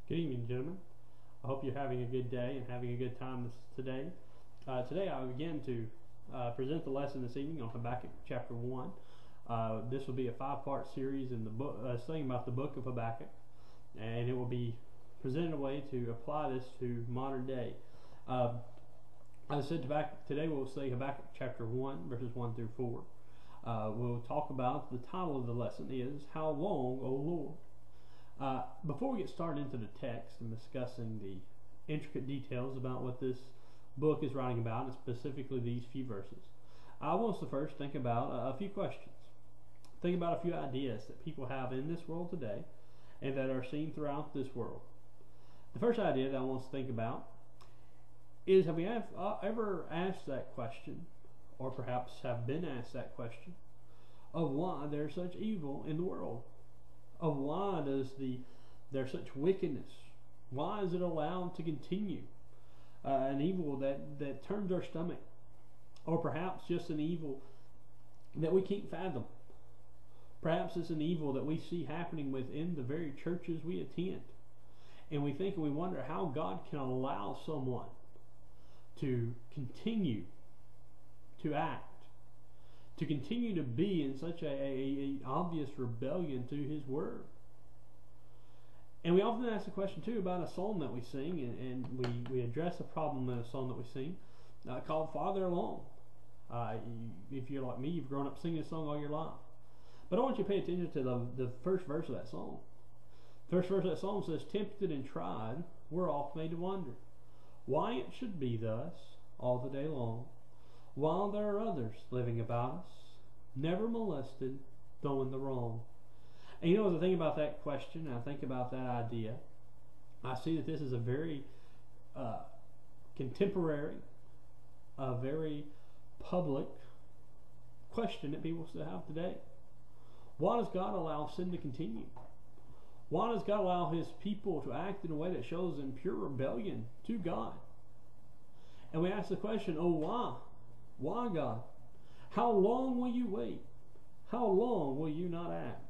Good evening, gentlemen. I hope you're having a good day and having a good time today. Today I begin to present the lesson this evening on Habakkuk chapter 1. This will be a 5-part series in the book, studying about the book of Habakkuk, and it will be presented a way to apply this to modern day. As I said, today we'll study Habakkuk chapter 1, verses 1 through 4. We'll talk about, the title of the lesson is, How Long, O Lord? Before we get started into the text and discussing the intricate details about what this book is writing about, and specifically these few verses, I want us to first think about a few questions. Think about a few ideas that people have in this world today and that are seen throughout this world. The first idea that I want us to think about is, have we ever asked that question, or perhaps have been asked that question, of why there's such evil in the world? Of why there's such wickedness? Why is it allowed to continue? An evil that turns our stomach, or perhaps just an evil that we can't fathom. Perhaps it's an evil that we see happening within the very churches we attend, and we think and we wonder how God can allow someone to continue to act, to continue to be in such a obvious rebellion to His Word. And we often ask the question too about a song that we sing, and we address a problem in a song that we sing called Farther Along. If you're like me, you've grown up singing a song all your life. But I want you to pay attention to the first verse of that song. The first verse of that song says, "Tempted and tried, we're oft made to wonder why it should be thus all the day long, while there are others living about us, never molested, though in the wrong." And as I think about that question, and I think about that idea, I see that this is a very contemporary, a very public question that people still have today. Why does God allow sin to continue? Why does God allow His people to act in a way that shows them pure rebellion to God? And we ask the question, oh, why? Why, God? How long will you wait? How long will you not act?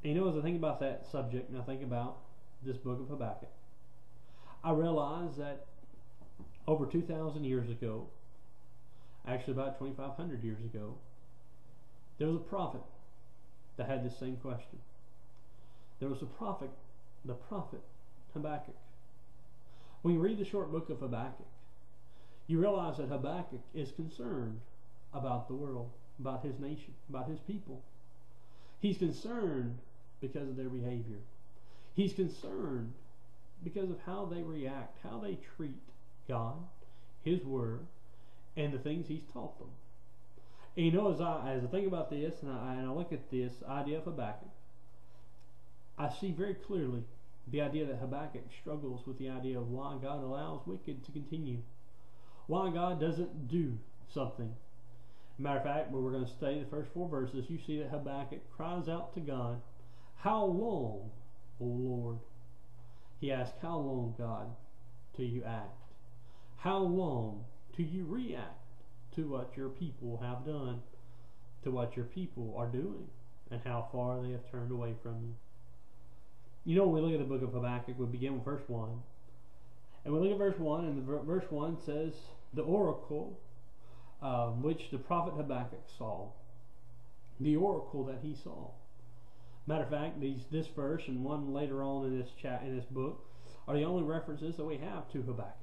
And as I think about that subject, and I think about this book of Habakkuk, I realize that over 2,000 years ago, actually about 2,500 years ago, there was a prophet that had this same question. There was the prophet Habakkuk. When you read the short book of Habakkuk, you realize that Habakkuk is concerned about the world, about his nation, about his people. He's concerned because of their behavior. He's concerned because of how they react, how they treat God, His Word, and the things He's taught them. And as I think about this, and I look at this idea of Habakkuk, I see very clearly the idea that Habakkuk struggles with the idea of why God allows wicked to continue. Why God doesn't do something. Matter of fact, where we're going to study the first 4 verses, you see that Habakkuk cries out to God, "How long, O Lord?" He asks, how long, God, till you act? How long till you react to what your people have done, to what your people are doing, and how far they have turned away from you? When we look at the book of Habakkuk, we begin with verse 1. And we look at verse 1, and verse 1 says, the oracle which the prophet Habakkuk saw. The oracle that he saw. Matter of fact, this verse and one later on in this book are the only references that we have to Habakkuk.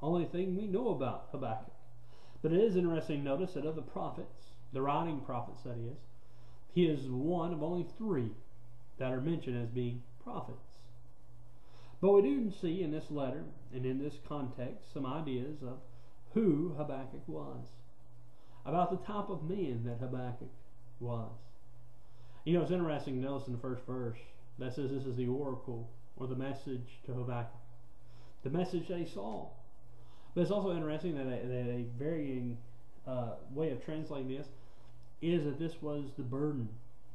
Only thing we know about Habakkuk. But it is interesting to notice that of the prophets, the writing prophets that is, he is one of only 3 that are mentioned as being prophets. But we do see in this letter and in this context some ideas of who Habakkuk was, about the type of man that Habakkuk was. It's interesting to notice in the first verse that says this is the oracle, or the message to Habakkuk, the message that he saw. But it's also interesting that a varying way of translating this is that this was the burden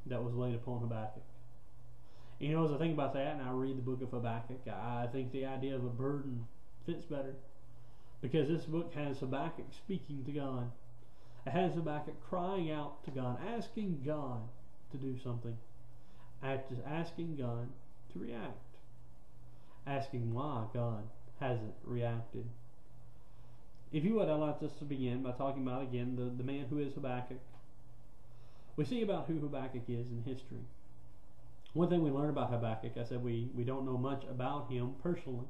that was laid upon Habakkuk. As I think about that and I read the book of Habakkuk, I think the idea of a burden fits better, because this book has Habakkuk speaking to God. It has Habakkuk crying out to God, asking God to do something, asking God to react. asking why God hasn't reacted. If you would, I'd like us to begin by talking about again the man who is Habakkuk. We see about who Habakkuk is in history. One thing we learn about Habakkuk, I said we don't know much about him personally,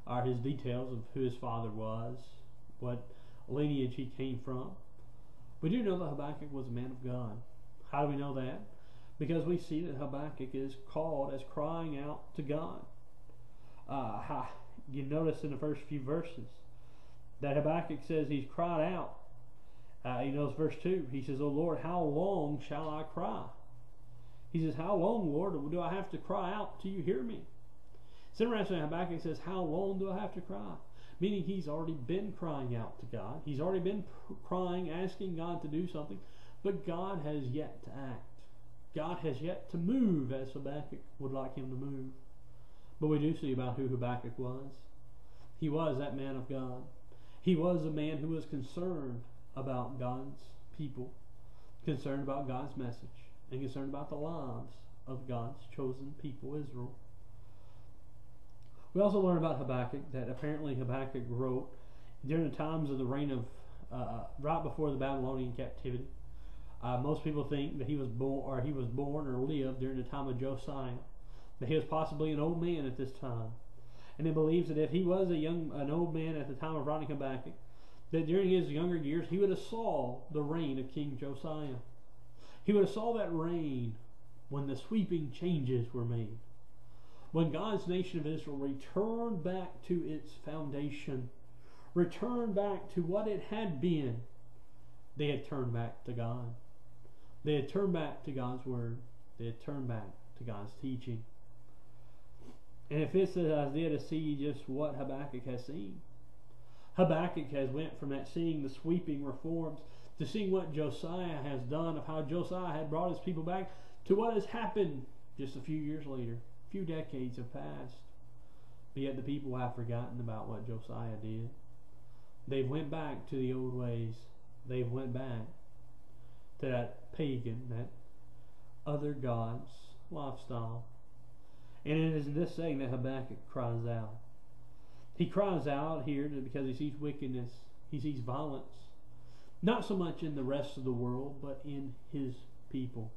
are his details of who his father was, what lineage he came from. We do know that Habakkuk was a man of God. How do we know that? Because we see that Habakkuk is called as crying out to God. You notice in the first few verses that Habakkuk says he's cried out. You notice verse 2. He says, "O Lord, how long shall I cry?" He says, "How long, Lord, do I have to cry out till you hear me?" It's interesting. Habakkuk says, "How long do I have to cry?" Meaning he's already been crying out to God. He's already been crying, asking God to do something, but God has yet to act. God has yet to move as Habakkuk would like him to move. But we do see about who Habakkuk was. He was that man of God. He was a man who was concerned about God's people, concerned about God's message, and concerned about the lives of God's chosen people, Israel. We also learn about Habakkuk that apparently Habakkuk wrote during the times of the reign of right before the Babylonian captivity. Most people think that he was born or lived during the time of Josiah. That he was possibly an old man at this time, and it believes that if he was an old man at the time of writing Habakkuk, that during his younger years he would have saw the reign of King Josiah. He would have saw that reign when the sweeping changes were made. When God's nation of Israel returned back to its foundation, returned back to what it had been, they had turned back to God. They had turned back to God's word. They had turned back to God's teaching. And it fits Isaiah to see just what Habakkuk has seen. Habakkuk has went from that seeing the sweeping reforms to seeing what Josiah has done, of how Josiah had brought his people back, to what has happened just a few years later. A few decades have passed. But yet the people have forgotten about what Josiah did. They've went back to the old ways. They've went back to that pagan, that other gods lifestyle. And it is in this saying that Habakkuk cries out. He cries out here because he sees wickedness. He sees violence. Not so much in the rest of the world, but in his people.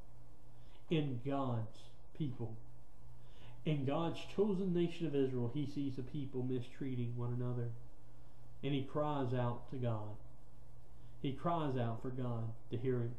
In God's people. In God's chosen nation of Israel, he sees the people mistreating one another. And he cries out to God. He cries out for God to hear him.